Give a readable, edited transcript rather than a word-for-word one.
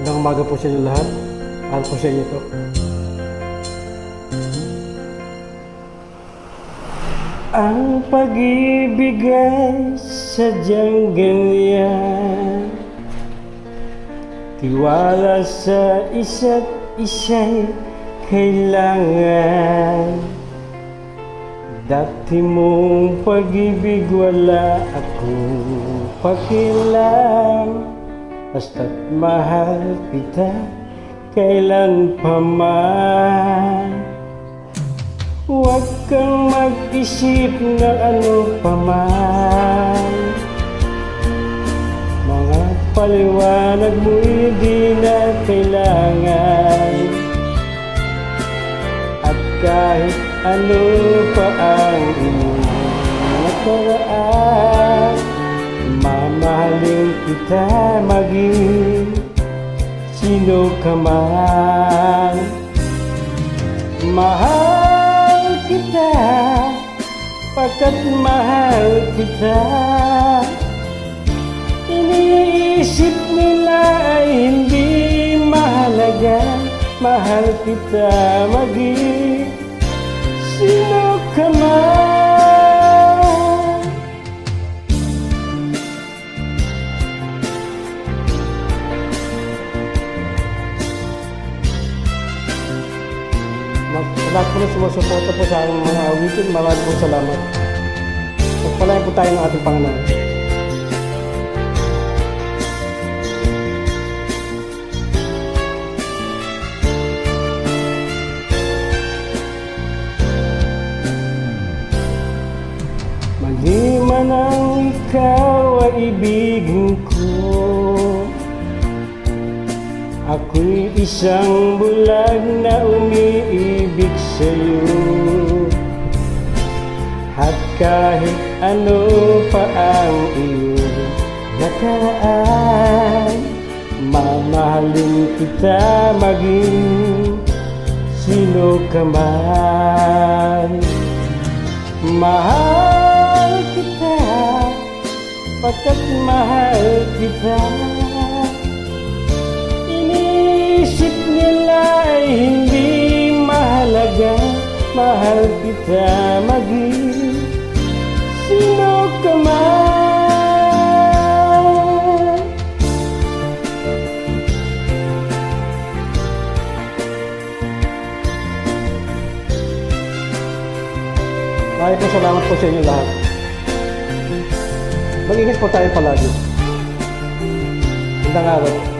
Magandang umaga po sa inyo lahat. Para po sa inyo ito. Ang pag-ibig ay sadyang ganyan, tiwala sa isa't isa'y kailangan. Dati mong pag-ibig wala akong pakialam, basta't mahal kita kailan pa man. Huwag kang mag-isip na ano pa man, mga paliwanag mo hindi na kailangan. At kahit ano pa ang iyong nakaraan, mamahalin kita maging sino ka man. Mahal kita, pagkat mahal kita. Iniisip nila ay hindi mahalaga, mahal kita maging sino ka man. Lahat po na sumusuporta po sa aking mga awitin, maraming po salamat. Pagpalain po tayo ng ating Panginoon. Mali man ang ikaw ay ibigin ko, ako'y isang bulag na umiibig sa'yo. At kahit ano pa ang iyong nakaraan, mamahalin kita maging sino ka man. Mahal kita, pagkat mahal kita. Inisip nila ay hindi mahalaga, mahal kita maging sino ka man. Maraming po salamat po sa inyo lahat. Mag-ingat po tayo palagi. Magandang araw.